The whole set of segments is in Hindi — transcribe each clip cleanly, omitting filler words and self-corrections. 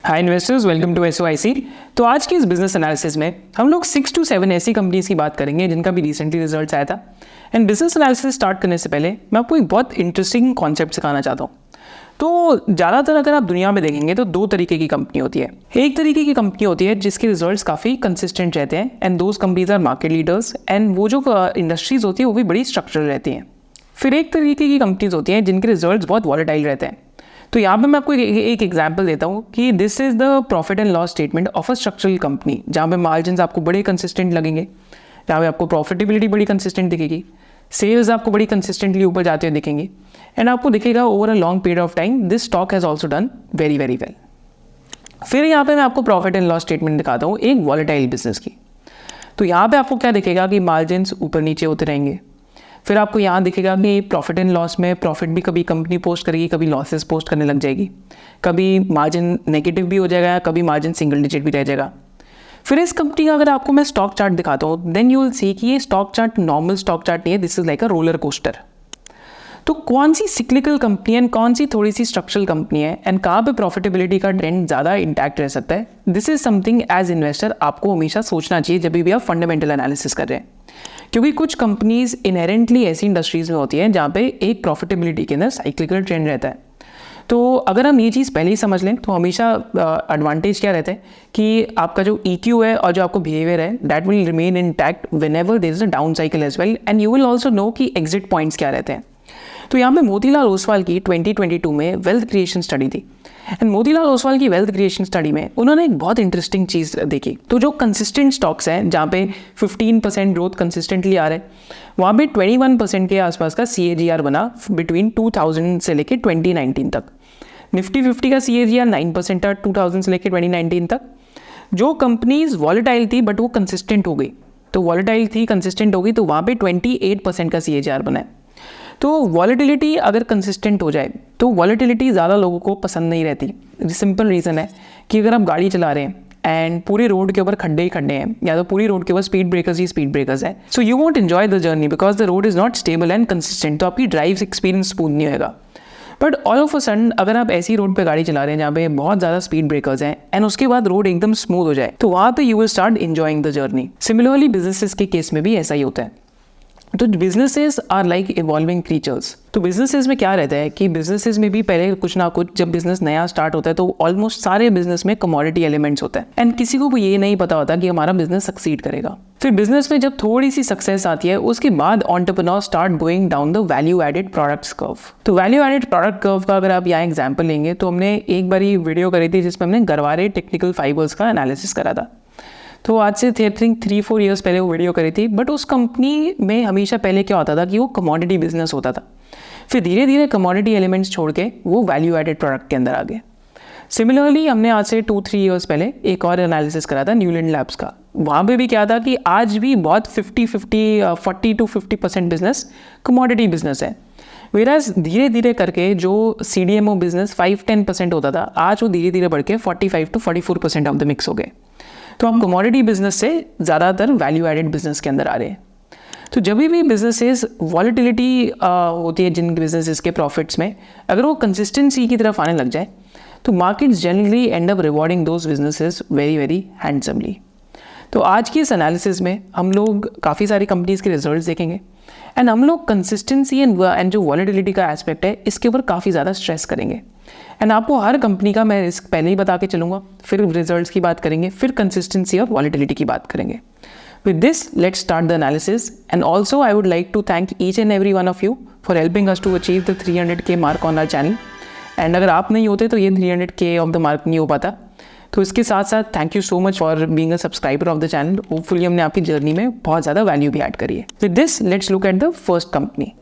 Hi investors, welcome to SOIC। तो आज के इस बिजनेस एनालिसिस में हम लोग 6 to 7 ऐसी कंपनीज की बात करेंगे जिनका भी रिसेंटली रिजल्ट्स आया था। एंड बिजनेस एनालिसिस स्टार्ट करने से पहले मैं आपको एक बहुत इंटरेस्टिंग कॉन्सेप्ट सिखाना चाहता हूँ। तो ज़्यादातर अगर आप दुनिया में देखेंगे तो दो तरीके की कंपनी होती है। एक तरीके की कंपनी होती है जिसके रिजल्ट्स काफ़ी कंसिस्टेंट रहते हैं and those companies are market leaders and वो जो इंडस्ट्रीज होती है वो भी बड़ी स्ट्रक्चरल रहती हैं। फिर एक तरीके की कंपनीज होती हैं जिनके रिजल्ट्स बहुत वॉलेटाइल रहते हैं। तो यहाँ पे मैं आपको एक एग्जांपल देता हूँ कि this is the profit and loss statement of a structural company, जहाँ पे मार्जिन आपको बड़े कंसिस्टेंट लगेंगे, जहाँ पे आपको प्रॉफिटेबिलिटी बड़ी कंसिस्टेंट दिखेगी, सेल्स आपको बड़ी कंसिस्टेंटली ऊपर जाते हुए दिखेंगे एंड आपको दिखेगा over a long period of time this stock has also done very very well. फिर यहाँ पे मैं आपको प्रॉफिट एंड लॉस स्टेटमेंट दिखाता हूँ एक वॉलेटाइल बिजनेस की। तो यहाँ पे आपको क्या दिखेगा कि मार्जिन ऊपर नीचे होते रहेंगे। फिर आपको यहाँ दिखेगा कि प्रॉफिट एंड लॉस में प्रॉफिट भी कभी कंपनी पोस्ट करेगी, कभी लॉसेस पोस्ट करने लग जाएगी, कभी मार्जिन नेगेटिव भी हो जाएगा, कभी मार्जिन सिंगल डिजिट भी रह जाएगा। फिर इस कंपनी का अगर आपको मैं स्टॉक चार्ट दिखाता हूँ देन यू विल सी कि ये stock chart normal stock chart नहीं है, this is like a roller coaster. तो कौन सी सिक्लिकल कंपनी है, कौन सी थोड़ी सी स्ट्रक्चरल कंपनी है एंड कहाँ पे प्रॉफिटेबिलिटी का ट्रेंड ज़्यादा इंटैक्ट रह सकता है, this is something as investor आपको हमेशा सोचना चाहिए जब भी आप फंडामेंटल एनालिसिस कर रहे हैं। क्योंकि कुछ कंपनीज इनहेरेंटली ऐसी इंडस्ट्रीज में होती हैं जहाँ पे एक प्रॉफिटेबिलिटी के अंदर साइक्लिकल ट्रेंड रहता है। तो अगर हम ये चीज़ पहले ही समझ लें तो हमेशा एडवांटेज क्या रहता है कि आपका जो EQ है और जो आपको बिहेवियर है that will remain intact whenever there is a down cycle as well and you will also know कि एग्जिट पॉइंट्स क्या रहते हैं। तो यहाँ पे मोतीलाल ओसवाल की 2022 में वेल्थ क्रिएशन स्टडी थी एंड मोतीलाल ओसवाल की वेल्थ क्रिएशन स्टडी में उन्होंने एक बहुत इंटरेस्टिंग चीज़ देखी। तो जो कंसिस्टेंट स्टॉक्स हैं जहाँ पे 15% ग्रोथ कंसिस्टेंटली आ रहा है, वहाँ पे 21% के आसपास का CAGR बना बिटवीन 2000 से लेके 2019 तक। निफ्टी 50 का CAGR 9% था 2000 से लेके 2019 तक। जो कंपनीज वॉलेटाइल थी बट वो कंसिस्टेंट हो गई, तो वॉलेटाइल थी कंसिस्टेंट हो गई तो वहाँ पे 28% का CAGR बना है। तो वॉलेटिलिटी अगर कंसिस्टेंट हो जाए तो वॉलेटिलिटी ज़्यादा लोगों को पसंद नहीं रहती। सिंपल रीज़न है कि अगर आप गाड़ी चला रहे हैं एंड पूरे रोड के ऊपर खड्डे ही खड्डे हैं या तो पूरी रोड के ऊपर स्पीड ब्रेकर्स ही स्पीड ब्रेकर्स हैं, so you won't enjoy the journey because the road is not stable and consistent. तो आपकी ड्राइव एक्सपीरियंस स्मूथ नहीं होगा। But all of a sudden अगर आप ऐसी रोड पे गाड़ी चला रहे हैं जहाँ पे बहुत ज़्यादा स्पीड ब्रेकर्स हैं एंड उसके बाद रोड एकदम स्मूथ हो जाए तो वहाँ पे you will start enjoying the journey. Similarly businesses के केस में भी ऐसा ही होता है। तो businesses are like evolving creatures. तो बिजनेसेस में क्या रहता है कि बिजनेसेस में भी पहले कुछ ना कुछ जब बिजनेस नया स्टार्ट होता है तो ऑलमोस्ट सारे बिजनेस में कमोडिटी एलिमेंट्स होता है एंड किसी को भी ये नहीं पता होता कि हमारा बिजनेस सक्सीड करेगा। फिर बिजनेस में जब थोड़ी सी सक्सेस आती है उसके बाद entrepreneur start going down the value added products curve. तो वैल्यू एडेड प्रोडक्ट कर्व का अगर आप यहाँ एग्जाम्पल लेंगे तो हमने एक बार वीडियो करी थी जिसमें हमने गरवारे टेक्निकल फाइबर्स का एनालिसिस करा था। तो आज से आई थिंक 3-4 ईयर्स पहले वो वीडियो करी थी। बट उस कंपनी में हमेशा पहले क्या होता था कि वो कमोडिटी बिजनेस होता था, फिर धीरे धीरे कमोडिटी एलिमेंट्स छोड़ के वो वैल्यू एडेड प्रोडक्ट के अंदर आ गए। सिमिलरली हमने आज से 2-3 ईयर्स पहले एक और एनालिसिस करा था न्यूलैंड लैब्स का। वहाँ पे भी क्या था कि आज भी बहुत 40 to 50% बिजनेस कमोडिटी बिजनेस है, वेराज धीरे धीरे करके जो CDMO बिजनेस 5-10% होता था आज वो धीरे धीरे बढ़ के 45 to 44% ऑफ द मिक्स हो गए। तो हम कमोडिटी बिजनेस से ज़्यादातर वैल्यू एडेड बिजनेस के अंदर आ रहे हैं। तो जब भी बिजनेसेस वॉलेटिलिटी होती है जिन बिजनेसेस के प्रॉफिट्स में, अगर वो कंसिस्टेंसी की तरफ आने लग जाए तो markets generally and up rewarding those businesses very very handsomely. तो आज की इस एनालिसिस में हम लोग काफ़ी सारी कंपनीज़ के रिजल्ट्स देखेंगे एंड हम लोग कंसिस्टेंसी एंड जो वॉलेटिलिटी का एस्पेक्ट है इसके ऊपर काफ़ी ज़्यादा स्ट्रेस करेंगे एंड आपको हर कंपनी का मैं रिस्क पहले ही बता के चलूँगा, फिर रिजल्ट्स की बात करेंगे, फिर कंसिस्टेंसी और वॉलेटिलिटी की बात करेंगे। With this let's start the analysis and also I would like to thank each and every one of you for helping us to achieve the 300K mark on our channel. And अगर आप नहीं होते तो ये 300K ऑफ द मार्क नहीं हो पाता। तो इसके साथ साथ thank you so much for being a subscriber of the channel. Hopefully हमने आपकी जर्नी में बहुत ज़्यादा वैल्यू भी ऐड करी है। With this let's look at the first company.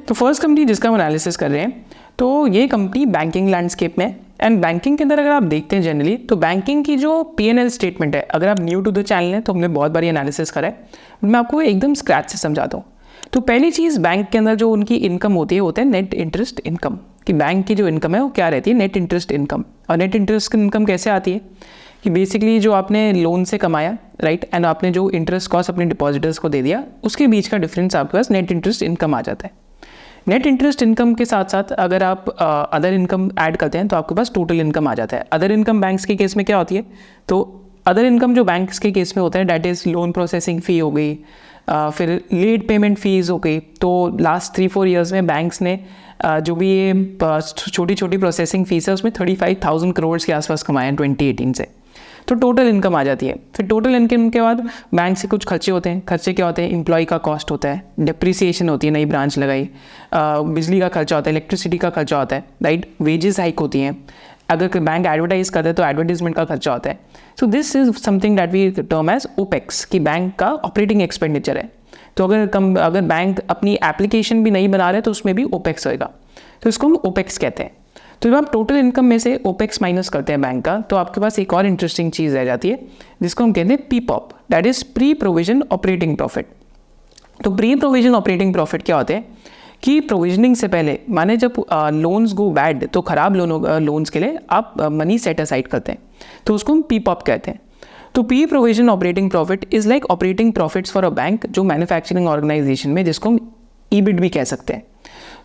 तो फर्स्ट कंपनी जिसका हम एनालिसिस कर रहे हैं तो ये कंपनी बैंकिंग लैंडस्केप में एंड बैंकिंग के अंदर अगर आप देखते हैं जनरली तो बैंकिंग की जो P&L स्टेटमेंट है, अगर आप न्यू टू द चैनल हैं तो हमने बहुत बारी एनालिसिस करा है, मैं आपको एकदम स्क्रैच से समझाता हूँ। तो पहली चीज़, बैंक के अंदर जो उनकी इनकम होती है होता है नेट इंटरेस्ट इनकम, कि बैंक की जो इनकम है वो क्या रहती है, नेट इंटरेस्ट इनकम। और नेट इंटरेस्ट इनकम कैसे आती है कि बेसिकली जो आपने लोन से कमाया, राइट, एंड आपने जो इंटरेस्ट कॉस्ट अपने डिपॉजिटर्स को दे दिया, उसके बीच का डिफरेंस आपके पास नेट इंटरेस्ट इनकम आ जाता है। नेट इंटरेस्ट इनकम के साथ साथ अगर आप अदर इनकम ऐड करते हैं तो आपके पास टोटल इनकम आ जाता है। अदर इनकम बैंक्स के केस में क्या होती है, तो अदर इनकम जो बैंक्स के केस में होता है that is loan processing fee हो गई, फिर लेट पेमेंट फ़ीस हो गई। तो लास्ट 3-4 ईयर्स में बैंक्स ने जो भी ये छोटी छोटी प्रोसेसिंग फ़ीस है उसमें 35,000 करोड़ के आसपास कमाए हैं 2018 से। तो टोटल इनकम आ जाती है। फिर टोटल इनकम के बाद बैंक से कुछ खर्चे होते हैं। खर्चे क्या होते हैं, एम्प्लॉय का कॉस्ट होता है, डिप्रिसिएशन होती है, नई ब्रांच लगाई, बिजली का खर्चा होता है, इलेक्ट्रिसिटी का खर्चा होता है, राइट, वेजेस हाइक होती हैं, अगर बैंक एडवर्टाइज करते हैं तो एडवर्टीजमेंट का खर्चा होता है। So this is something that we term as opex, कि बैंक का ऑपरेटिंग एक्सपेंडिचर है। तो अगर बैंक अपनी एप्लीकेशन भी नहीं बना रहे तो उसमें भी ओपेक्स होएगा, तो इसको हम ओपेक्स कहते हैं। तो जब आप टोटल इनकम में से ओपेक्स माइनस करते हैं बैंक का, तो आपके पास एक और इंटरेस्टिंग चीज़ रह जाती है जिसको हम कहते हैं PPOP, that is pre provision operating profit. तो प्री प्रोविजन ऑपरेटिंग प्रॉफिट क्या होते हैं कि प्रोविजनिंग से पहले, माने जब लोन्स गो बैड, तो ख़राब लोन्स के लिए आप मनी सेट असाइड करते हैं, तो उसको हम पीपॉप कहते हैं। तो pre provision operating profit is like operating profits for a bank, जो मैन्युफैक्चरिंग ऑर्गेनाइजेशन में, जिसको हम ईबिट भी कह सकते हैं।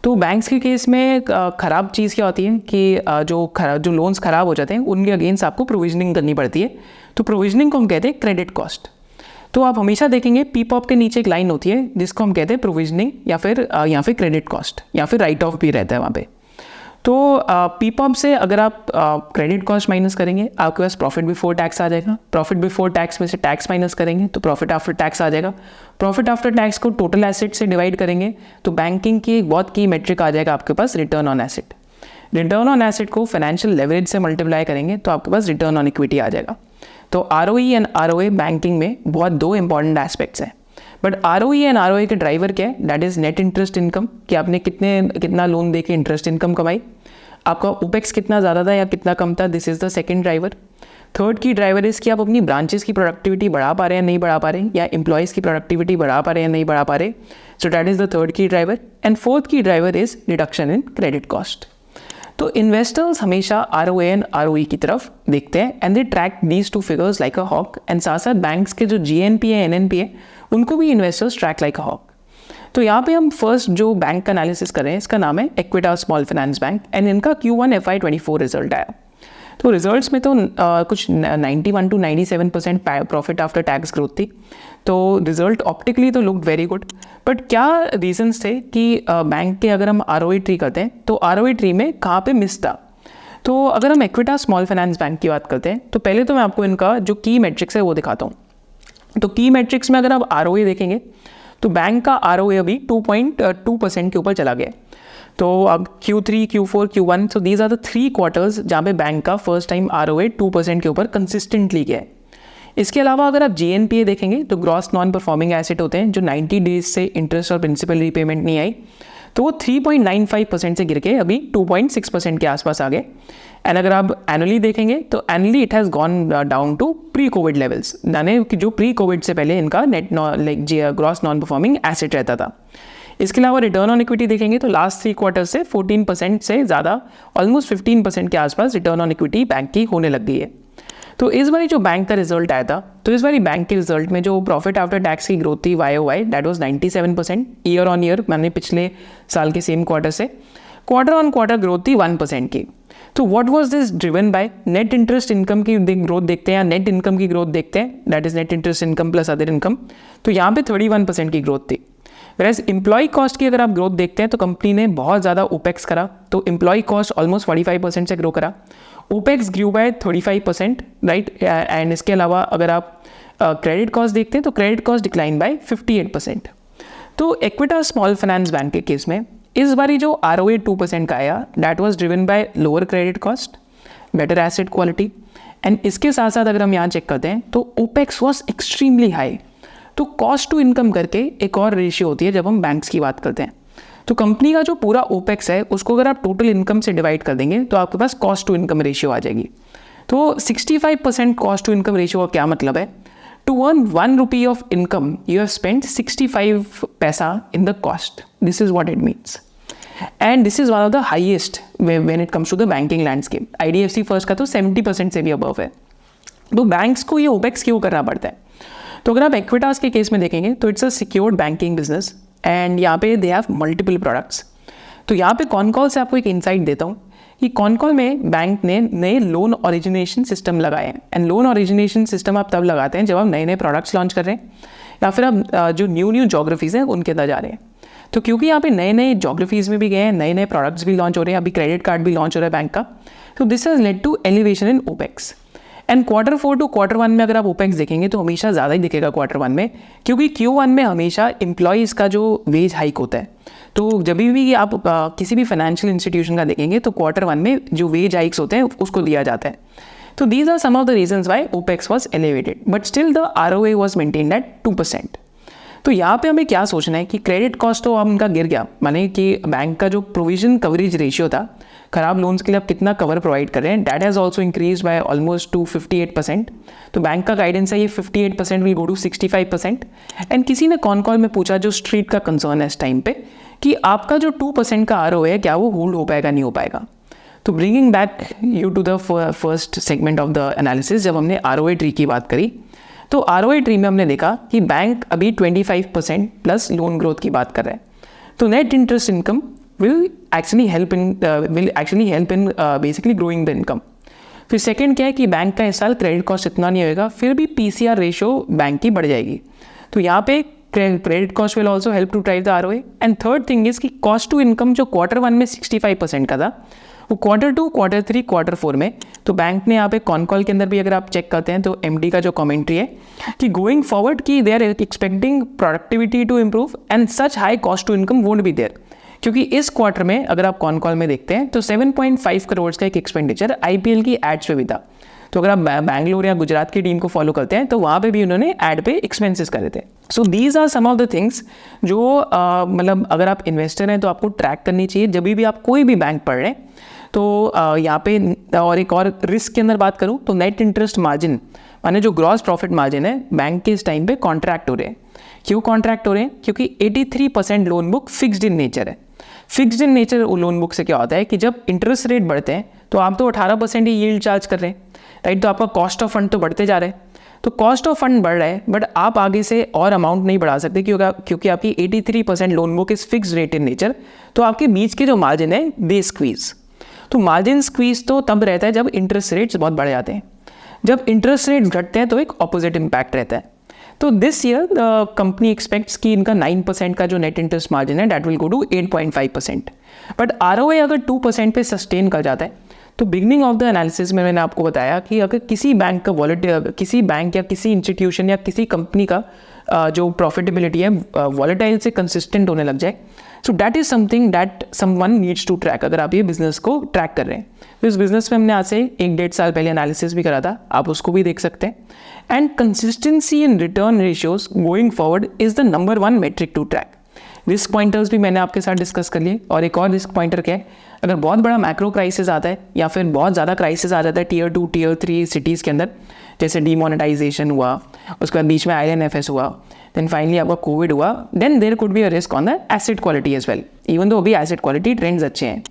तो बैंक्स के केस में ख़राब चीज़ क्या होती है कि जो लोन्स ख़राब हो जाते हैं उनके अगेंस्ट आपको प्रोविजनिंग करनी पड़ती है। तो प्रोविजनिंग को हम कहते हैं क्रेडिट कॉस्ट। तो आप हमेशा देखेंगे पीपॉप के नीचे एक लाइन होती है जिसको हम कहते हैं प्रोविजनिंग, या फिर क्रेडिट कॉस्ट, या फिर राइट ऑफ भी रहता है वहाँ पे। तो पीपॉप से अगर आप क्रेडिट कॉस्ट माइनस करेंगे, आपके पास प्रॉफिट बिफोर टैक्स आ जाएगा। प्रॉफिट बिफोर टैक्स में से टैक्स माइनस करेंगे तो प्रॉफिट आफ्टर टैक्स आ जाएगा। प्रॉफिट आफ्टर टैक्स को टोटल एसेट से डिवाइड करेंगे तो बैंकिंग की एक बहुत की मेट्रिक आ जाएगा आपके पास, return on asset. Return on asset को फाइनेंशियल लेवरेज से मल्टीप्लाई करेंगे तो आपके पास रिटर्न ऑन इक्विटी आ जाएगा। तो ROE एंड ROA बैंकिंग में बहुत दो इंपॉर्टेंट एस्पेक्ट्स हैं। बट ROE एंड ROA के ड्राइवर क्या है, that is net interest income, कि आपने कितना लोन दे के इंटरेस्ट इनकम कमाई, आपका ओपेक्स कितना ज़्यादा था या कितना कम था, this is the second driver. Third key driver is कि आप अपनी ब्रांचेस की प्रोडक्टिविटी बढ़ा पा रहे हैं नहीं बढ़ा पा रहे, या एम्प्लॉयज़ की प्रोडक्टिविटी बढ़ा पा रहे हैं नहीं बढ़ा पा रहे। So that is the third key driver. And fourth key driver is reduction in credit cost. तो इन्वेस्टर्स हमेशा ROA एंड ROE की तरफ देखते हैं and they track these two figures like a hawk. And साथ साथ बैंक्स के जो GNP है, NNP है, उनको भी investors track like a hawk. तो यहाँ पे हम फर्स्ट जो बैंक का एनालिसिस कर रहे हैं, इसका नाम है Equitas small finance bank, and इनका Q1 FY24 रिजल्ट आया। तो रिजल्ट्स में तो कुछ 91 to 97% profit after tax growth थी। तो रिजल्ट ऑप्टिकली तो लुक वेरी गुड। बट क्या रीजंस थे कि बैंक के अगर हम ROE ट्री करते हैं तो ROE ट्री में कहाँ पे मिस था। तो अगर हम इक्विटास स्मॉल फाइनेंस बैंक की बात करते हैं तो पहले तो मैं आपको इनका जो की मैट्रिक्स है वो दिखाता हूँ। तो की मैट्रिक्स में अगर आप ROE देखेंगे तो बैंक का ROA अभी 2.2% के ऊपर चला गया। तो अब Q3, Q4, Q1, so these are the 3 quarters जहाँ पे बैंक का फर्स्ट टाइम ROA 2% के ऊपर कंसिस्टेंटली गया है। इसके अलावा अगर आप GNPA देखेंगे तो ग्रॉस नॉन परफॉर्मिंग एसेट होते हैं, जो 90 डेज से इंटरेस्ट और प्रिंसिपल रीपेमेंट नहीं आई, तो वो 3.95% से गिर के अभी 2.6% के आसपास आ गए। एंड अगर आप एनुअली देखेंगे तो annually it has gone down to pre covid levels, यानी कि जो प्री कोविड से पहले इनका net like gross non performing asset रहता था। इसके अलावा रिटर्न ऑन इक्विटी देखेंगे तो लास्ट 3 क्वार्टर से 14% से ज़्यादा, ऑलमोस्ट 15% के आसपास रिटर्न ऑन इक्विटी बैंक की होने लग गई है। तो इस बारी जो बैंक का रिजल्ट आया था, तो इस बारी बैंक के रिजल्ट में जो प्रॉफिट आफ्टर टैक्स की ग्रोथ थी YOY, that was 97% year on year, मैंने पिछले साल के सेम क्वार्टर से। क्वार्टर ऑन क्वार्टर ग्रोथ थी 1% की। तो what was this driven by, net interest income की ग्रोथ देखते हैं या नेट इनकम की ग्रोथ देखते हैं, that is net interest income plus other income. तो यहाँ पे 31% की ग्रोथ थी। वैसे एम्प्लॉय कॉस्ट की अगर आप ग्रोथ देखते हैं तो कंपनी ने बहुत ज़्यादा ओपेक्स करा, तो एम्प्लॉय कॉस्ट ऑलमोस्ट 45% से ग्रो करा। Opex grew by 35%, right. And इसके अलावा अगर आप क्रेडिट कॉस्ट देखते हैं तो क्रेडिट कॉस्ट डिक्लाइन बाय 58%। तो इक्विटास स्मॉल फाइनेंस बैंक के केस में इस बारी जो ROA 2% का आया, that was driven by lower credit cost, better asset quality. And इसके साथ साथ अगर हम यहाँ चेक करते हैं तो ओपेक्स वाज एक्सट्रीमली हाई। तो कॉस्ट टू इनकम करके एक और रेशियो होती है जब हम बैंक्स की बात करते हैं। तो कंपनी का जो पूरा ओपेक्स है उसको अगर आप टोटल इनकम से डिवाइड कर देंगे तो आपके पास कॉस्ट टू इनकम रेशियो आ जाएगी। तो 65% कॉस्ट टू इनकम रेशियो का क्या मतलब है, To earn 1 rupee of income, you have spent 65 paisa in the cost. This is what it means. And this is one of the highest when it comes to the banking landscape. IDFC First का तो 70% से भी above है. तो बैंक्स को ये ओपेक्स क्यों करना पड़ता है? तो अगर आप एक्विटास के केस में देखेंगे तो it's a secured banking business and यहाँ पे दे हैव मल्टीपल प्रोडक्ट्स. तो यहाँ पे कॉनकॉल से आपको एक इंसाइट देता हूँ कि कॉनकॉल में बैंक ने नए लोन ओरिजिनेशन सिस्टम लगाए हैं. एंड लोन ओरिजिनेशन सिस्टम आप तब लगाते हैं जब आप नए नए प्रोडक्ट्स लॉन्च कर रहे हैं या फिर आप जो न्यू जोग्राफीज़ हैं उनके अंदर जा रहे हैं. तो क्योंकि यहाँ पे नए नए जोग्राफीज़ में भी गए हैं, नए नए प्रोडक्ट्स भी लॉन्च हो रहे हैं, अभी क्रेडिट कार्ड भी लॉन्च हो रहा है बैंक का. तो this has led to elevation in opex. And Q4 to Q1 में अगर आप ओपेक्स देखेंगे तो हमेशा ज़्यादा ही दिखेगा Q1 में, क्योंकि Q1 में हमेशा एम्प्लॉयज़ का जो वेज हाइक होता है. तो जब भी आप किसी भी फाइनेंशियल इंस्टीट्यूशन का देखेंगे तो Q1 में जो वेज हाइक्स होते हैं उसको दिया जाता है. तो these are some of the reasons why opex was elevated, but still the ROA was maintained at 2%. तो यहाँ पे हमें क्या सोचना है कि क्रेडिट कॉस्ट तो अब उनका गिर गया, माने कि बैंक का जो प्रोविजन कवरेज रेशियो था खराब लोन्स के लिए आप कितना कवर प्रोवाइड कर रहे हैं, that has also increase by almost two 58%. तो बैंक का गाइडेंस है ये 58% विल गो टू 65%. एंड किसी ने कॉन कॉल में पूछा जो स्ट्रीट का कंसर्न है इस टाइम पे कि आपका जो 2% का ROA है क्या वो होल्ड हो पाएगा नहीं हो पाएगा. तो bringing back you to the first segment of the analysis, जब हमने ROA ट्री की बात करी तो ROA ट्री में हमने देखा कि बैंक अभी 25% प्लस लोन ग्रोथ की बात कर रहे हैं. तो net interest income will actually help in basically growing the income. फिर सेकंड क्या है कि बैंक का इस साल क्रेडिट कॉस्ट इतना नहीं होएगा, फिर भी PCR रेशियो बैंक की बढ़ जाएगी. तो यहाँ पे credit cost will also help to drive the ROA. And third thing is कि कॉस्ट टू इनकम जो Q1 में 65% का था वो Q2, Q3, Q4 में, तो बैंक ने यहाँ पे कॉनकॉल के अंदर भी अगर आप चेक करते हैं तो MD का जो कमेंट्री है कि गोइंग फॉरवर्ड कि they are expecting productivity to improve and such high cost to income won't be there. क्योंकि इस क्वार्टर में अगर आप कॉनकॉल में देखते हैं तो 7.5 करोड़ का एक एक्सपेंडिचर IPL की एड्स पे भी था. तो अगर आप बैंगलोर या गुजरात की टीम को फॉलो करते हैं तो वहाँ पे भी उन्होंने एड पे एक्सपेंसेस करे थे. So these are some of the things जो मतलब अगर आप इन्वेस्टर हैं तो आपको ट्रैक करनी चाहिए जब भी आप कोई भी बैंक पढ़ रहे हैं. तो यहाँ पे और एक और रिस्क के अंदर बात करूँ तो नेट इंटरेस्ट मार्जिन माने जो ग्रॉस प्रॉफिट मार्जिन है बैंक के इस टाइम पे कॉन्ट्रैक्ट हो रहे हैं. क्यों कॉन्ट्रैक्ट हो रहे हैं? क्योंकि 83% loan book fixed in nature है. Fixed in nature loan book से क्या होता है कि जब इंटरेस्ट रेट बढ़ते हैं तो आप तो 18% ही यील्ड चार्ज कर रहे हैं, राइट. तो आपका कॉस्ट ऑफ फंड तो बढ़ते जा रहे हैं. तो कॉस्ट ऑफ फंड बढ़ रहा है बट आप आगे से और अमाउंट नहीं बढ़ा सकते क्योंकि आपकी 83% loan book is fixed rate in nature. तो आपके बीच के जो मार्जिन है दे स्क्वीज. तो मार्जिन स्क्वीज तो तब रहता है जब इंटरेस्ट रेट्स बहुत बढ़ जाते हैं. जब इंटरेस्ट रेट्स घटते हैं तो एक ऑपोजिट इम्पैक्ट रहता है. तो this year the company expects कि इनका 9% का जो नेट इंटरेस्ट मार्जिन है that will go to 8.5%. But ROA अगर 2% पे सस्टेन कर जाता है तो बिगनिंग ऑफ द एनालिसिस में मैंने आपको बताया कि अगर किसी बैंक का किसी बैंक या किसी इंस्टीट्यूशन या किसी कंपनी का जो प्रॉफिटेबिलिटी है वॉलेटाइल से कंसिस्टेंट होने लग जाए, so that is something that someone needs to track. अगर आप ये बिजनेस को ट्रैक कर रहे हैं तो इस बिजनेस में हमने आज से 1-1.5 साल पहले एनालिसिस भी करा था, आप उसको भी देख सकते हैं. And consistency in return ratios going forward is the number 1 metric to track. Risk pointers भी मैंने आपके साथ डिस्कस कर लिए. और एक और रिस्क पॉइंटर क्या है, अगर बहुत बड़ा मैक्रो क्राइसिस आता है या फिर बहुत ज़्यादा क्राइसिस आ जाता है Tier 2, Tier 3 सिटीज़ के अंदर, जैसे डीमोनेटाइजेशन हुआ, उसके बाद बीच में IL&FS हुआ, देन फाइनली आपका कोविड हुआ, then there could be a risk on the asset quality as well, even though अभी एसेट क्वालिटी ट्रेंड्स अच्छे हैं.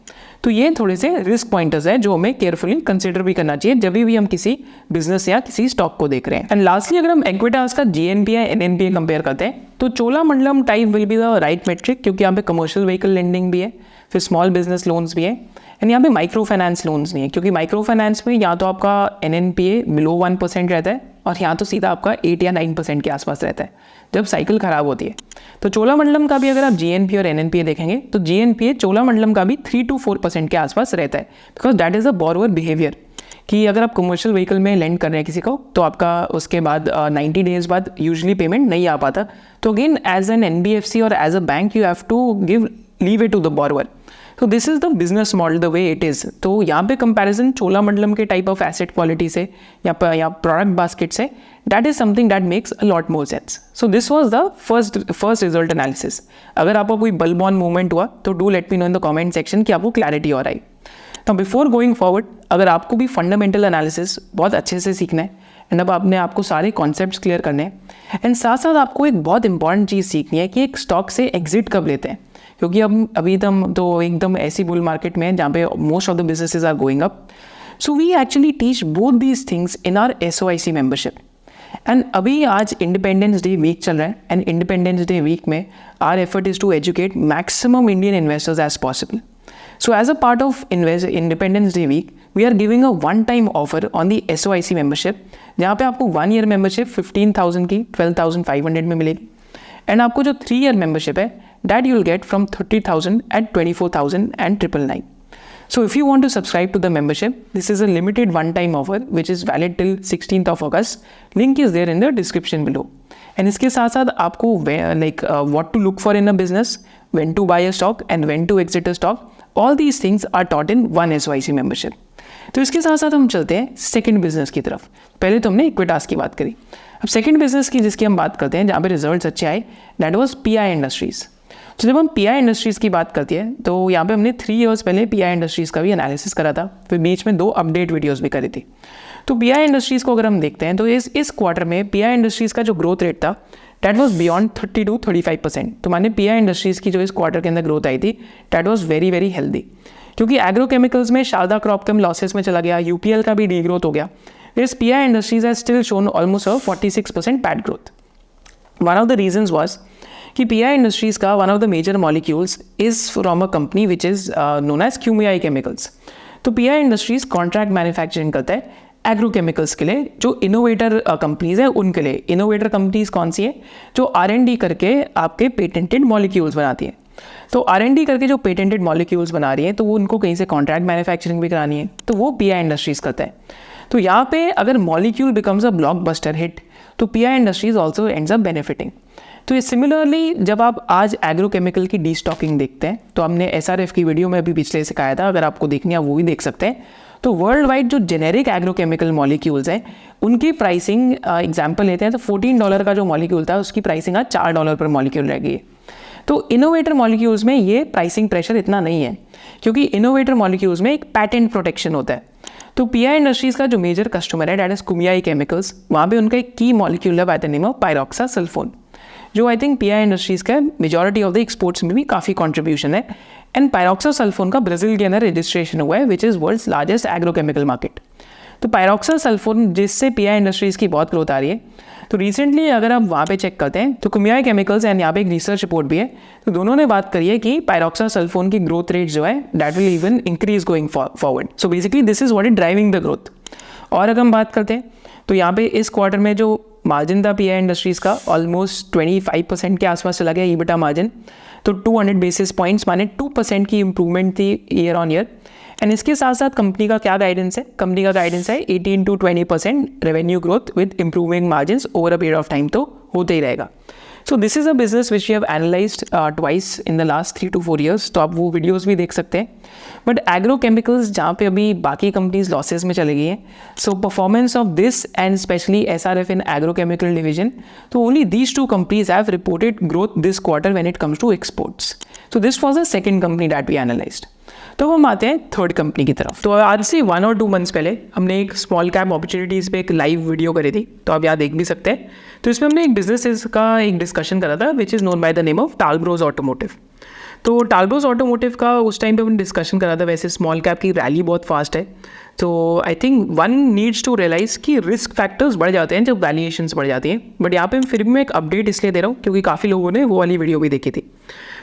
तो ये थोड़े से रिस्क पॉइंटर्स है जो हमें केयरफुली कंसिडर भी करना चाहिए जब भी हम किसी बिजनेस या किसी स्टॉक को देख रहे हैं. एंड लास्टली अगर हम एक्विटास का GNPA NNPA कंपेयर करते हैं तो Cholamandalam type will be the right metric, क्योंकि यहाँ पे कमर्शियल व्हीकल लेंडिंग भी है, फिर स्मॉल बिजनेस लोन्स भी है, एंड यहाँ पे माइक्रो फाइनेंस लोन्स नहीं है. क्योंकि माइक्रो फाइनेंस में या तो आपका NNPA बिलो 1% रहता है और यहाँ तो सीधा आपका 8 या 9% के आसपास रहता है जब साइकिल खराब होती है. तो चोलामंडलम का भी अगर आप GNPA और NNPA देखेंगे तो GNPA चोलामंडलम का भी 3 to 4% के आसपास रहता है, because that is a borrower behaviour कि अगर आप कमर्शियल व्हीकल में लेंड कर रहे हैं किसी को तो आपका उसके बाद 90 डेज बाद यूजुअली पेमेंट नहीं आ पाता. तो अगेन एज एन NBFC और as a bank you have to leave it to the borrower. तो this is the business model the way it is. तो यहाँ पे कंपैरिजन चोलामंडलम के टाइप ऑफ एसेट क्वालिटी से या प्रोडक्ट बास्केट से, that is something that makes a lot more sense. So this was the first result analysis. अगर आपको कोई बल्ब ऑन मूवमेंट हुआ तो do let me know in the comment section कि आपको क्लैरिटी हो रहा है. तो बिफोर गोइंग फॉरवर्ड, अगर आपको भी फंडामेंटल एनालिसिस बहुत अच्छे से सीखना है एंड अब आपने आपको सारे कॉन्सेप्ट्स क्लियर करने हैं एंड साथ साथ आपको एक बहुत इंपॉर्टेंट चीज़ सीखनी है कि एक स्टॉक से एग्जिट कब लेते हैं, क्योंकि अब अभी तो एकदम ऐसी बुल मार्केट में है जहाँ पे most of the businesses are going up. So we actually teach both these things in our SOIC membership. And अभी आज इंडिपेंडेंस डे वीक चल रहा है एंड इंडिपेंडेंस डे वीक में our effort is to educate maximum Indian investors as possible. So as a part of Independence Day week, we are giving a one-time offer on the SOIC membership, जहाँ पे आपको 1 year membership 15,000 की 12,500 में मिलेगी एंड आपको जो 3 year membership है that you will get from 30,000 at 24,000 and 999. So if you want to subscribe to the membership, this is a limited one-time offer which is valid till 16th of August. Link is there in the description below. And इसके साथ साथ आपको what to look for in a business, when to buy a stock and when to exit a stock, all these things are taught in one SOIC membership. तो इसके साथ साथ हम चलते हैं सेकंड बिजनेस की तरफ. पहले तो हमने इक्विटास की बात करी, अब सेकंड बिजनेस की जिसकी हम बात करते हैं जहाँ पे रिजल्ट्स अच्छे आए, दैट वाज PI इंडस्ट्रीज़. तो जब हम PI इंडस्ट्रीज़ की बात करते हैं तो यहाँ पे हमने 3 years पहले PI इंडस्ट्रीज़ का भी एनालिसिस करा था, फिर बीच में 2 अपडेट वीडियोज़ भी करी थी. तो PI इंडस्ट्रीज़ को अगर हम देखते हैं तो इस क्वार्टर में PI इंडस्ट्रीज़ का जो ग्रोथ रेट था दैट वॉज बियॉन्ड 30 to 35%. तो माने PI इंडस्ट्रीज़ की जो इस क्वार्टर के अंदर ग्रोथ आई थी that was very very healthy, क्योंकि एग्रोकेमिकल्स में शारदा क्रॉपकेम लॉसेस में चला गया, UPL का भी डी ग्रोथ हो गया. This PI industries has still shown almost 46% PAT growth. One of the reasons was कि PI इंडस्ट्रीज का one of the major molecules is from a company which is known as QMI chemicals. तो PI इंडस्ट्रीज कॉन्ट्रैक्ट मैन्युफैक्चरिंग करता है एग्रोकेमिकल्स के लिए, जो इनोवेटर कंपनीज हैं उनके लिए. इनोवेटर कंपनीज कौन सी है? जो R&D करके आपके पेटेंटेड मॉलिक्यूल्स बनाती है. तो R&D करके जो पेटेंटेड मॉलिक्यूल्स बना रही है तो वो उनको कहीं से कॉन्ट्रैक्ट मैन्युफैक्चरिंग भी करानी है, तो वो PI इंडस्ट्रीज़ करता है. तो यहाँ पे अगर molecule becomes a blockbuster hit तो PI industries also ends up benefiting. तो ये सिमिलरली जब आप आज एग्रोकेमिकल की डीस्टॉकिंग देखते हैं तो हमने SRF की वीडियो में अभी पिछले सिखाया था, अगर आपको देखनी है वो भी देख सकते हैं. तो वर्ल्ड वाइड जो जेनेरिक एग्रोकेमिकल मॉलिक्यूल्स हैं उनकी प्राइसिंग एग्जांपल लेते हैं तो $14 का जो मॉलिक्यूल था उसकी प्राइसिंग आज $4 पर मॉलिक्यूल रह गई है. तो इनोवेटर मॉलिक्यूल्स में ये प्राइसिंग प्रेशर इतना नहीं है, क्योंकि इनोवेटर मॉलिक्यूल्स में एक पैटेंट प्रोटेक्शन होता है. तो PI इंडस्ट्रीज़ का जो मेजर कस्टमर है दैट इज QMI केमिकल्स, वहाँ पे उनका एक की मॉलिक्यूल है बाय द नेम ऑफ पायरोक्सासल्फोन, जो आई थिंक PI इंडस्ट्रीज़ का मेजॉरिटी ऑफ द एक्सपोर्ट्स में भी काफ़ी कॉन्ट्रीब्यूशन है. एंड पायरोक्सासल्फोन का ब्राज़ील के अंदर रजिस्ट्रेशन हुआ है which is world's largest agrochemical market. तो पायरोक्सासल्फोन जिससे PI इंडस्ट्रीज़ की बहुत ग्रोथ आ रही है. तो रिसेंटली अगर आप वहाँ पे चेक करते हैं तो QMI केमिकल्स एंड यहाँ पे एक रिसर्च रिपोर्ट भी है, तो दोनों ने बात करी है कि पायरोक्सासल्फोन की ग्रोथ रेट जो है that will even increase going forward. So basically this is what is driving the growth. और अगर हम बात करते हैं तो यहाँ पे इस क्वार्टर में जो मार्जिन था PI इंडस्ट्रीज़ का ऑलमोस्ट 25% के आसपास चला गया EBITDA मार्जिन. तो 200 बेसिस पॉइंट्स माने 2% की इंप्रूवमेंट थी ईयर ऑन ईयर. एंड इसके साथ साथ कंपनी का क्या गाइडेंस है? कंपनी का गाइडेंस है 18 to 20% revenue growth with improving margin over a period of time, तो होते ही रहेगा. So this is a business which we have analysed twice in the last 3 to 4 years. तो आप वो वीडियोज़ भी देख सकते हैं. बट एग्रोकेमिकल्स जहाँ पे अभी बाकी कंपनीज लॉसेज में चली गई हैं, so performance of this and especially SRF in agrochemical division, तो only these 2 companies have reported growth this quarter when it comes to exports. So this was the second company that we analysed. तो हम आते हैं थर्ड कंपनी की तरफ. तो आज से 1 or 2 months पहले हमने एक स्मॉल कैप अपॉर्चुनिटीज़ पे एक लाइव वीडियो करी थी, तो आप यहाँ देख भी सकते हैं. तो इसमें हमने एक बिजनेस का एक डिस्कशन करा था विच is known by the name of Talbros automotive. तो टालब्रोज ऑटोमोटिव का उस टाइम पे हमने डिस्कशन करा था. वैसे स्मॉल कैप की रैली बहुत फास्ट है, तो I think one needs to realise कि रिस्क फैक्टर्स बढ़ जाते हैं जब वैल्यूएशंस बढ़ जाती हैं. बट यहाँ पे फिर भी मैं एक अपडेट इसलिए दे रहा हूँ क्योंकि काफ़ी लोगों ने वो वाली वीडियो भी देखी थी.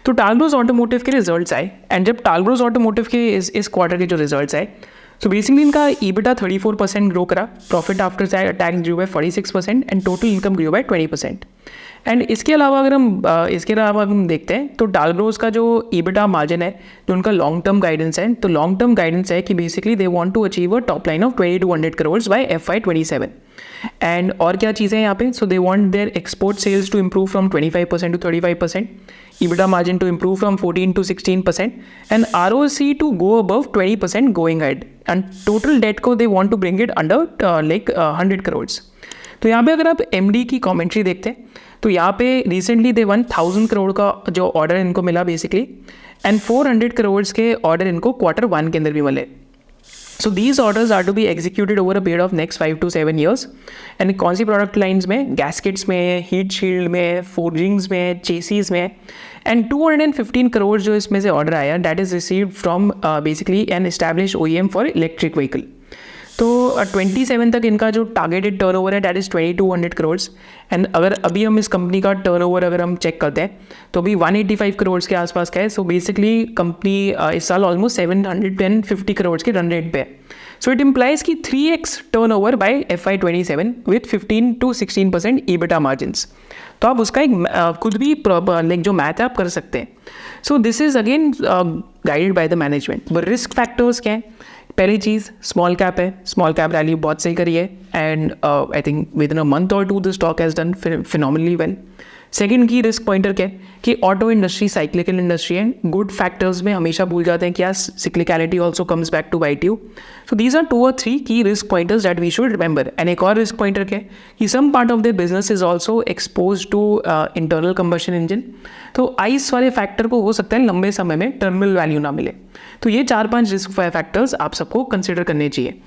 तो टालब्रोज ऑटोमोटिव के रिजल्ट्स आए एंड जब टालब्रोज ऑटोमोटिव के इस क्वार्टर के जो रिजल्ट्स आए तो बेसिकली इनका EBITDA 34% ग्रो करा, profit after tax grow by 46% and total income grow by 20%. And इसके अलावा अगर हम देखते हैं तो टालब्रोज का जो EBITDA मार्जिन है, जो उनका लॉन्ग टर्म गाइडेंस है, तो लॉन्ग टर्म गाइडेंस है कि basically they want to achieve a top line of 2200 crores by FY 27. And और क्या चीज़ें हैं यहाँ पे? So they want their export sales to improve from 25% to 35%, EBITDA margin to improve from 14 to 16%, and ROC to go above 20% going ahead, and total debt को they want to bring it under 100 crores. तो यहाँ पे अगर आप MD की कमेंट्री देखते हैं तो यहाँ पे रिसेंटली दे 1000 करोड़ का जो ऑर्डर इनको मिला बेसिकली, एंड 400 करोड़ के ऑर्डर इनको Q1 के अंदर भी मिले. So these orders are to be executed over a period of next 5 to 7 years. And कौन सी प्रोडक्ट लाइन्स में, गैस्केट्स में, हीट शील्ड में, फोर्जिंग्स में, चेसीज में. एंड 215 करोड़ जो इसमें से ऑर्डर आया, that is received from basically an establish OEM for electric vehicle. तो 27 तक इनका जो टारगेटेड टर्नओवर है दैट इज़ 2200 करोड़. एंड अगर अभी हम इस कंपनी का टर्नओवर अगर हम चेक करते हैं तो अभी 185 करोड़ के आसपास का है. सो बेसिकली कंपनी इस साल ऑलमोस्ट 750 करोड़ के रन रेट पे है. सो इट इम्प्लाइज की 3x turnover by FY27 with 15 to 16% EBITDA margins. तो आप उसका एक खुद भी लाइक जो मैथ है आप कर सकते हैं. So this is again guided by the management. वो रिस्क फैक्टर्स क्या हैं? पहली चीज़ स्मॉल कैप है, स्मॉल कैप रैली बहुत सही करी है and I think within a month और two the stock has done phenomenally well. Second की रिस्क पॉइंटर क्या है कि ऑटो इंडस्ट्री साइक्लिकल इंडस्ट्री है. गुड फैक्टर्स में हमेशा भूल जाते हैं कि यार cyclicality also comes back to bite you. So these are 2 or 3 की risk pointers that we should remember. And एक और रिस्क पॉइंटर क्या है कि some part of their business is also expose to internal combustion engine. तो आइस वाले फैक्टर को हो सकता है लंबे समय में टर्मिनल वैल्यू ना मिले. तो ये 4-5 रिस्क फैक्टर्स आप सबको कंसिडर करने चाहिए.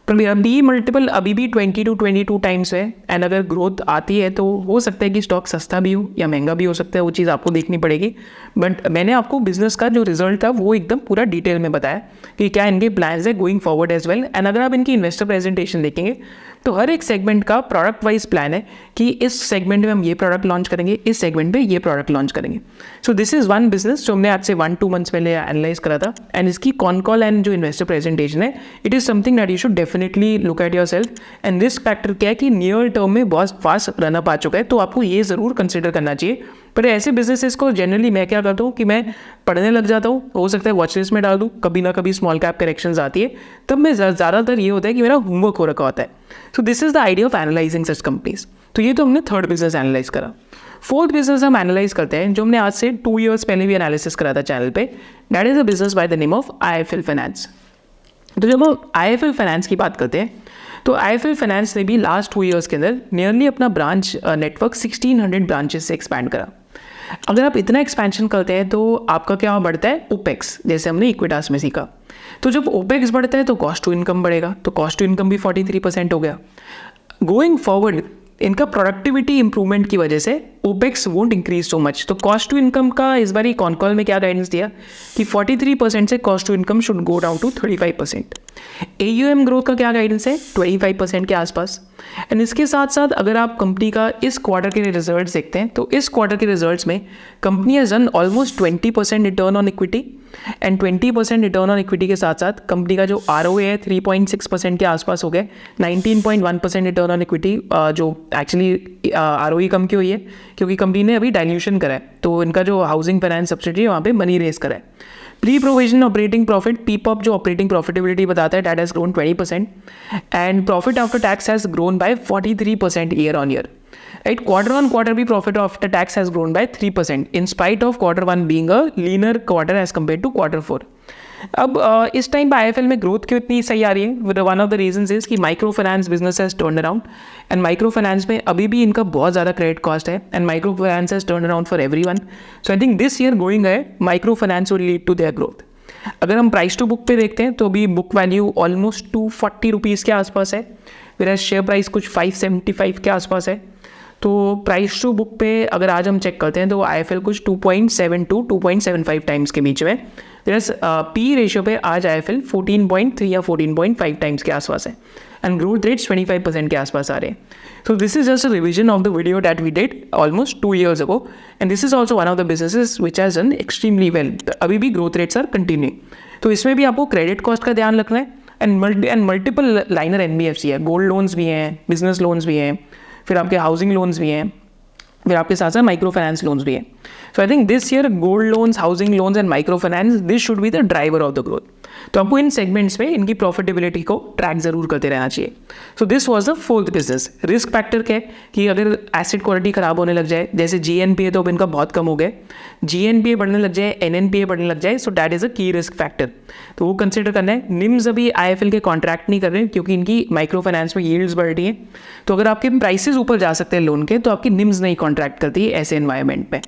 पी मल्टीपल अभी भी 20 to 22 टाइम्स है. एंड अगर ग्रोथ आती है तो हो सकता है कि स्टॉक सस्ता भी हो या महंगा भी हो सकता है, वो चीज़ आपको देखनी पड़ेगी. बट मैंने आपको बिजनेस का जो रिजल्ट था वो एकदम पूरा डिटेल में बताया कि क्या इनके प्लान्स है going forward as well. And अगर आप इनकी इन्वेस्टर प्रेजेंटेशन देखेंगे तो हर एक सेगमेंट का प्रोडक्ट वाइज प्लान है कि इस सेगमेंट में हम ये प्रोडक्ट लॉन्च करेंगे, इस सेगमेंट में ये प्रोडक्ट लॉन्च करेंगे. सो दिस इज़ वन बिजनेस जो हमने आज से 1-2 मंथ्स पहले एनालाइज करा था. एंड इसकी कॉन कॉल एंड जो इन्वेस्टर प्रेजेंटेशन है, it is something that you should definitely look at your self. And risk factor क्या है कि नियर टर्म में बहुत फास्ट रनअप आ चुका है, तो आपको ये ज़रूर कंसिडर करना चाहिए. पर ऐसे बिजनेसेस को जनरली मैं क्या करता हूँ कि मैं पढ़ने लग जाता हूँ, हो सकता है वॉच लिस्ट में डाल दूँ, कभी ना कभी स्मॉल कैप करेक्शंस आती है, तब मैं ज़्यादातर ये होता है कि मेरा होमवर्क हो रखा होता है. So this is the idea of analysing such companies. तो ये तो हमने थर्ड बिजनेस एनालाइज करा. फोर्थ बिजनेस हम एनालाइज करते हैं जो हमने आज से 2 years पहले भी एनालिसिस करा था चैनल पे. That is a business by the name of IIFL finance. तो जब हम IIFL फाइनेंस की बात करते हैं तो IIFL फाइनेंस ने भी लास्ट 2 years के अंदर नियरली अपना ब्रांच नेटवर्क 1600 ब्रांचेस से एक्सपैंड करा. अगर आप इतना एक्सपेंशन करते हैं तो आपका क्या बढ़ता है? ओपेक्स, जैसे हमने इक्विटास में सीखा. तो जब ओपेक्स बढ़ता है तो कॉस्ट टू इनकम बढ़ेगा, तो कॉस्ट टू इनकम भी 43% हो गया. गोइंग फॉरवर्ड इनका प्रोडक्टिविटी इंप्रूवमेंट की वजह से opex won't increase so much. तो कॉस्ट टू इनकम का इस बार कॉन कॉल में क्या गाइडेंस दिया कि 43% से cost to income should go down to 35%. AUM growth का क्या गाइडेंस है? 25% के आसपास. एंड इसके साथ साथ अगर आप कंपनी का इस क्वार्टर के रिजल्ट्स देखते हैं तो इस क्वार्टर के रिजल्ट्स में company has done almost 20% return on equity. And 20% return on equity के साथ साथ कंपनी का जो ROA है 3.6% के आसपास हो गए. 19.1% रिटर्न ऑन इक्विटी, जो एक्चुअली ROE कम क्यों हुई है क्योंकि कंपनी ने अभी डाइल्यूशन करा है, तो इनका जो हाउसिंग फाइनेंस सब्सिडी है वहाँ पे मनी रेस करा है. Pre provision operating profit, PPOP जो ऑपरेटिंग प्रॉफिटेबिलिटी बताता है, that has grown 20%. And profit after tax has grown by 43% year on year. Right, quarter on quarter भी profit after tax has grown by 3% in spite of quarter 1 being a leaner quarter as compared to quarter 4. अब इस टाइम पे IIFL में ग्रोथ क्यों इतनी सही आ रही है? One of the reasons is कि micro finance business has turn around. And micro finance में अभी भी इनका बहुत ज़्यादा क्रेडिट कॉस्ट है. And micro finance has turn around for everyone. So I think this year going है micro finance will lead to their growth. अगर हम प्राइस टू बुक पे देखते हैं तो अभी बुक वैल्यू ऑलमोस्ट 240 रुपीज़ के आसपास है, फिर शेयर प्राइस कुछ 575 के आसपास है. तो प्राइस टू बुक पे अगर आज हम चेक करते हैं तो IIFL कुछ 2.7 to 2.75 टाइम्स के बीच में. पी रेशियो पे आज IIFL 14.3 या 14.5 टाइम्स के आसपास है. एंड ग्रोथ रेट्स 25% के आसपास आ रहे हैं. So this is just a revision of the video that we did almost 2 years ago, and this is also one of the businesses which has done extremely well. अभी भी growth rates are continuing. तो इसमें भी आपको क्रेडिट कॉस्ट का ध्यान रखना है. एंड मल्टीपल लाइनर NBFC है, गोल्ड लोन्स भी हैं, बिजनेस लोन्स भी हैं, फिर आपके हाउसिंग लोन्स भी हैं, फिर आपके साथ साथ माइक्रो फाइनेंस लोन्स भी हैं. So I think this year gold loans, housing loans and micro finance, this should be the driver of the growth. तो आपको इन सेगमेंट्स में इनकी प्रॉफिटेबिलिटी को ट्रैक जरूर करते रहना चाहिए. सो this was the fourth business. Risk factor क्या है कि अगर एसेट क्वालिटी खराब होने लग जाए, जैसे GNPA तो अब इनका बहुत कम हो गए, GNPA बढ़ने लग जाए, NNPA बढ़ने लग जाए, सो दैट इज़ अ की रिस्क फैक्टर. तो वो कंसिडर करना है. निम्स अभी IIFL के कॉन्ट्रैक्ट नहीं कर रहे क्योंकि इनकी माइक्रो फाइनेंस में यील्ड्स बढ़ रही है. तो अगर आपके प्राइसेस ऊपर जा सकते हैं लोन के तो आपकी निम्स नहीं कॉन्ट्रैक्ट करती है ऐसे एनवायरमेंट में.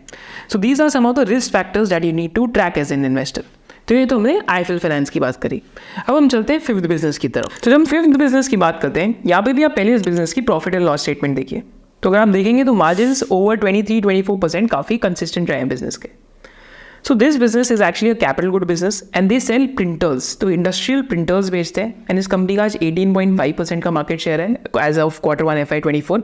So these are some of the risk factors that you need to track as an investor. तो ये तो हमने आईएफएल फाइनेंस की बात करी। अब हम चलते हैं फिफ्थ बिजनेस की तरफ। तो जब हम फिफ्थ बिजनेस की बात करते हैं, यहाँ पे भी आप पहले इस बिजनेस की प्रॉफिट एंड लॉस स्टेटमेंट देखिए। तो अगर आप देखेंगे तो मार्जिन ओवर 23-24% काफ़ी कंसिस्टेंट रहे हैं बिजनेस के। So this business is actually a capital good business and they sell printers. तो इंडस्ट्रियल प्रिंटर्स बेचते हैं एंड इस कंपनी का आज 18.5% का मार्केट शेयर है as of Q1 FY24।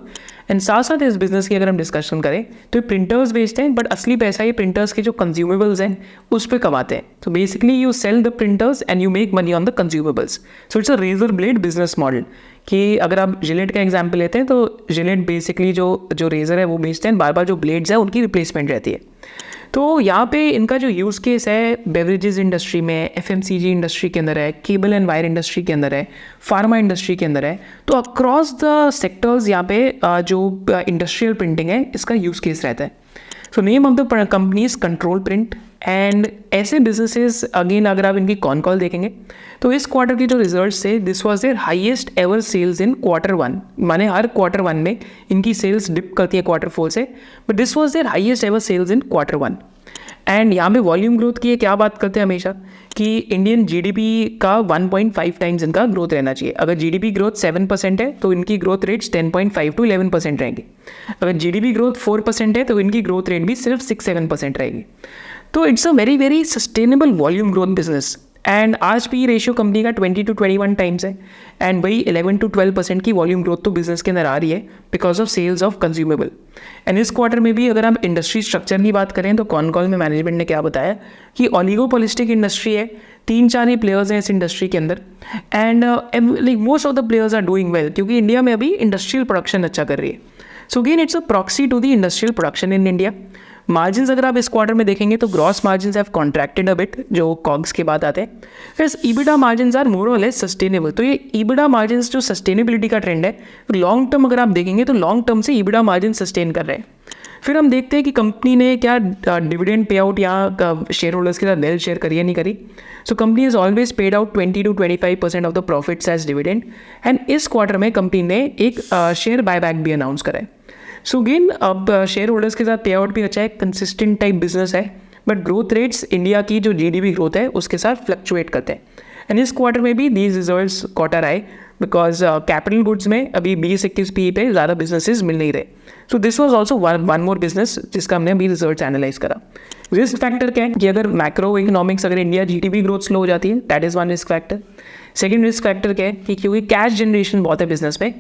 And साथ साथ इस बिजनेस की अगर हम डिस्कशन करें तो ये प्रिंटर्स बेचते हैं, बट असली पैसा ये प्रिंटर्स के जो कंज्यूमेबल्स हैं उस पर कमाते हैं। तो basically you sell the printers and you make money on the consumables. So it's a razor blade business model. कि अगर आप जिलेट का एग्जाम्पल लेते हैं तो जिलेट बेसिकली जो रेजर है वो बेचते हैं, बार बार जो ब्लेड्स है उनकी रिप्लेसमेंट रहती है। तो यहाँ पे इनका जो यूज़ केस है बेवरेजेस इंडस्ट्री में, FMCG इंडस्ट्री के अंदर है, केबल एंड वायर इंडस्ट्री के अंदर है, फार्मा इंडस्ट्री के अंदर है। तो अक्रॉस द सेक्टर्स यहाँ पे जो इंडस्ट्रियल प्रिंटिंग है इसका यूज़ केस रहता है। So name of the company is control print. And ऐसे बिजनेसेस अगेन अगर आप इनकी कॉन देखेंगे तो इस क्वार्टर की जो रिजल्ट्स थे, this was their highest ever sales in Q1। माने हर Q1 में इनकी सेल्स डिप करती है Q4 से, but this was their highest ever sales in Q1। And यहाँ पे वॉल्यूम ग्रोथ की क्या बात करते हैं हमेशा कि इंडियन GDP का 1.5 टाइम्स इनका ग्रोथ रहना चाहिए। अगर GDP ग्रोथ 7% है तो इनकी ग्रोथ रेट्स 10.5 to 11% रहेंगी। अगर GDP ग्रोथ 4% है तो इनकी ग्रोथ रेट भी सिर्फ 6-7% रहेगी। तो it's a very very sustainable volume growth business. And आज पी रेशियो कंपनी का 20 to 21 टाइम्स है एंड वही 11 to 12% की वॉल्यूम ग्रोथ तो बिजनेस के अंदर आ रही है because of sales of consumable. And इस क्वार्टर में भी अगर हम इंडस्ट्री स्ट्रक्चर की बात करें तो कॉल में मैनेजमेंट ने क्या बताया कि ऑलिगोपोलिस्टिक इंडस्ट्री है, 3-4 ही प्लेयर्स हैं इस इंडस्ट्री के अंदर। And like most of the players are doing well क्योंकि इंडिया में अभी इंडस्ट्रियल प्रोडक्शन अच्छा कर रही है। So again it's a proxy to the industrial production in India. Margins अगर आप इस क्वार्टर में देखेंगे तो gross margins have contracted a bit, जो कॉग्स के बाद आते हैं। फिर EBITDA मार्जिन्स आर मोर और लेस सस्टेनेबल। तो ये EBITDA मार्जिन्स जो सस्टेनेबिलिटी का ट्रेंड है, लॉन्ग टर्म अगर आप देखेंगे तो लॉन्ग टर्म से EBITDA मार्जिन सस्टेन कर रहे हैं। फिर हम देखते हैं कि कंपनी ने क्या डिविडेंड पे आउट या शेयर होल्डर्स के साथ वेल शेयर करी या नहीं करी। So company has always paid out 20 to 25% of the profits as dividend. And इस क्वार्टर में कंपनी ने एक शेयर बायबैक भी अनाउंस करा है। सो अगेन अब शेयर होल्डर्स के साथ पे आउट भी अच्छा है, कंसिस्टेंट टाइप बिजनेस है, बट ग्रोथ रेट्स इंडिया की जो GDP ग्रोथ है उसके साथ फ्लक्चुएट करते हैं। एंड इस क्वार्टर में भी दीज रिजल्ट्स क्वार्टर आए बिकॉज कैपिटल गुड्स में अभी 20-21 PE पे ज़्यादा बिजनेसेस मिल नहीं रहे। सो this was also one more business जिसका हमने अभी रिजल्ट्स एनालाइज करा। रिस्क फैक्टर क्या है कि अगर मैक्रो इकोनॉमिक्स अगर इंडिया GDP ग्रोथ स्लो हो जाती है, that is one risk factor. Second risk factor क्या है कि क्योंकि कैश जनरेशन बहुत है बिजनेस में,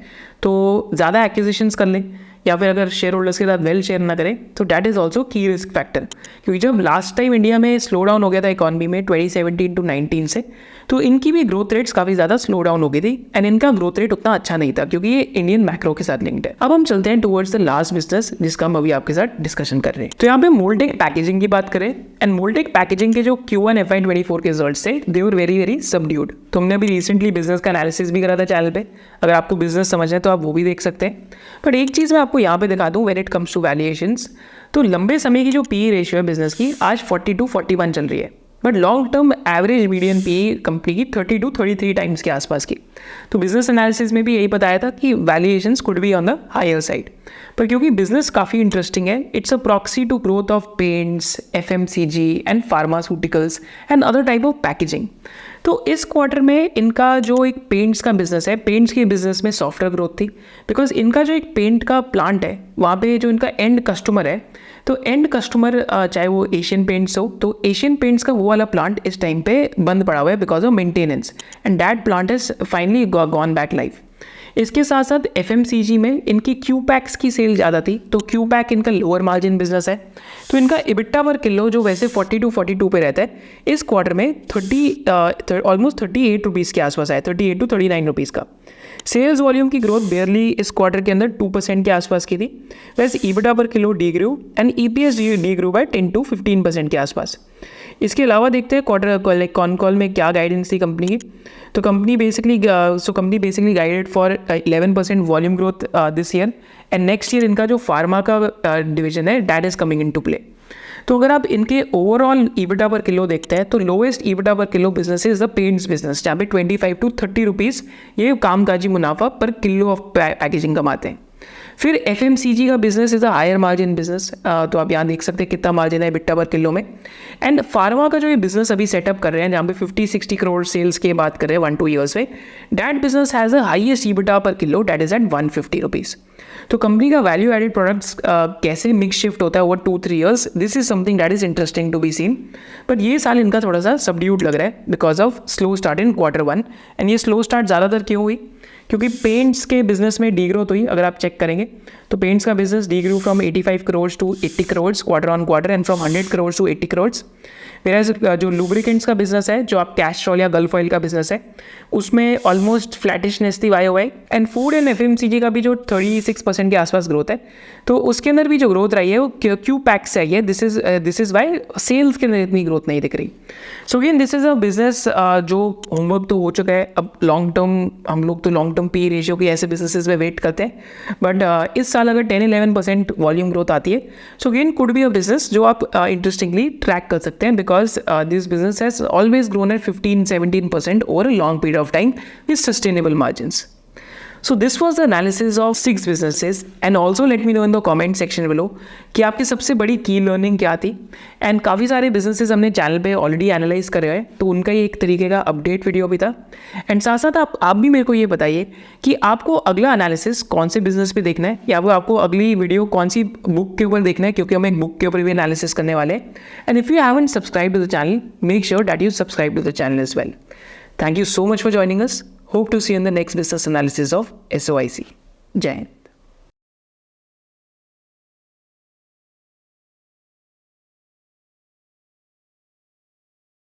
तो ज़्यादा एक्विजिशंस कर लें या फिर अगर शेयर होल्डर्स के साथ वेल शेयर ना करें तो डैट इज़ ऑल्सो की रिस्क फैक्टर। क्योंकि जब लास्ट टाइम इंडिया में स्लो डाउन हो गया था इकॉनमी में 2017 to 19 से, तो इनकी भी ग्रोथ रेट्स काफ़ी ज़्यादा स्लो डाउन हो गई थी एंड इनका ग्रोथ रेट उतना अच्छा नहीं था क्योंकि ये इंडियन मैक्रो के साथ लिंक्ड है। अब हम चलते हैं टुवर्ड्स द लास्ट बिजनेस जिसका हम अभी आपके साथ डिस्कशन कर रहे हैं। तो यहाँ पे मोल्टेक पैकेजिंग की बात करें एंड मोल्टेक पैकेजिंग के जो Q1 FY24 के रिजल्ट्स थे दे वर वेरी वेरी सबड्यूड। तो हमने अभी रिसेंटली बिजनेस का एनालिसिस भी करा था चैनल पे, अगर आपको बिजनेस समझना है तो आप वो भी देख सकते हैं। बट एक चीज़ मैं आपको यहाँ पे दिखा दूँ, when it comes to valuations, तो लंबे समय की जो PE रेशियो है बिजनेस की आज 42-41 चल रही है, but long term average median PE company की 32-33 टाइम्स के आसपास की। तो बिजनेस एनालिसिस में भी यही बताया था कि valuations could be on the higher side, पर क्योंकि बिजनेस काफ़ी इंटरेस्टिंग है, it's a proxy to growth of paints, FMCG and pharmaceuticals and other type of packaging. तो इस क्वार्टर में इनका जो एक पेंट्स का बिजनेस है, पेंट्स के बिजनेस में सॉफ्टवेयर ग्रोथ थी बिकॉज इनका जो एक पेंट का प्लांट है वहाँ पे जो इनका एंड कस्टमर है, तो एंड कस्टमर चाहे वो एशियन पेंट्स हो, तो एशियन पेंट्स का वो वाला प्लांट इस टाइम पे बंद पड़ा हुआ है because of maintenance and that plant is finally gone back life. इसके साथ साथ FMCG में इनकी Q-Packs की सेल ज़्यादा थी, तो Q-Pack इनका लोअर मार्जिन बिजनेस है, तो इनका EBITDA पर किलो जो वैसे 42 पे रहता है इस क्वार्टर में ऑलमोस्ट 38 रुपीज़ के आसपास आया, 38 to 39 रुपीज़ का। सेल्स वॉल्यूम की ग्रोथ बेयरली इस क्वार्टर के अंदर 2% के आसपास की थी, वैसे EBITDA per kilo degrew and EPS degrew by 10 to 15% के आसपास। इसके अलावा देखते हैं क्वार्टर कॉन कॉल में क्या गाइडेंस थी कंपनी की। तो company basically guided for 11% volume growth this year and next year इनका जो फार्मा का डिवीजन है that is coming into play. तो अगर आप इनके ओवरऑल EBITDA पर किलो देखते हैं तो lowest EBITDA per kilo business is the paints business, जहाँ पे 25 to 30 रुपीज़ ये कामकाजी मुनाफा पर किलो ऑफ पैकेजिंग कमाते हैं। फिर FMCG का business is a higher margin business, तो आप यहाँ देख सकते हैं कितना मार्जिन है बिट्टा पर किलो में। एंड फार्मा का जो ये बिजनेस अभी सेटअप कर रहे हैं, जहाँ पे 50-60 करोड़ सेल्स की बात कर रहे हैं 1-2 ईयर्स में, that business has a highest EBITDA per kilo, that is at 150 rupees. तो कंपनी का वैल्यू एडेड प्रोडक्ट्स कैसे मिक्स शिफ्ट होता है over 2-3 years, this is something that is interesting to be seen. But ये साल इनका थोड़ा सा सबड्यूड लग रहा है because of slow start in Q1। एंड ये स्लो स्टार्ट ज़्यादातर क्यों हुई? क्योंकि पेंट्स के बिजनेस में डीग्रोथ हुई। अगर आप चेक करेंगे तो पेंट्स का business degrow from 85 crore to 80 crore quarter and from 100 crore to 80 crore. मेरा जो लुब्रिकेंट्स का बिजनेस है, जो आप कैस्ट्रॉल या गल्फ ऑयल का बिजनेस है, उसमें ऑलमोस्ट फ्लैटिशनेस थी YOY। And food and FMCG का भी जो 36% के आसपास ग्रोथ है, तो उसके अंदर भी जो ग्रोथ रही है वो क्यू पैक से आई है। दिस इज़ वाई सेल्स के अंदर इतनी ग्रोथ नहीं दिख रही। So again this is a business जो होमवर्क तो हो चुका है। अब लॉन्ग टर्म हम लोग तो लॉन्ग टर्म पी रेशियो की ऐसे बिजनेसेस में वेट करते हैं, बट इस साल अगर 10-11% वॉल्यूम ग्रोथ आती है, so again could be a business जो आप इंटरेस्टिंगली ट्रैक कर सकते हैं, because this business has always grown at 15-17% over a long period of time with sustainable margins. So this was the analysis of 6 businesses, and also let me know in the comment section below कि आपकी सबसे बड़ी की लर्निंग क्या थी। एंड काफ़ी सारे बिजनेसेस हमने चैनल पे ऑलरेडी एनालाइज करे हैं, तो उनका ही एक तरीके का अपडेट वीडियो भी था। एंड साथ साथ आप भी मेरे को ये बताइए कि आपको अगला एनालिसिस कौन से बिजनेस पे देखना है, या वो आपको अगली वीडियो कौन सी बुक के ऊपर देखना है, क्योंकि हम एक बुक के ऊपर भी एनालिसिस करने वाले हैं। And if you haven't subscribe to the channel, make sure that you subscribe to the channel as well. Thank you so much for joining us. Hope to see you in the next business analysis of SOIC. Jai Hind.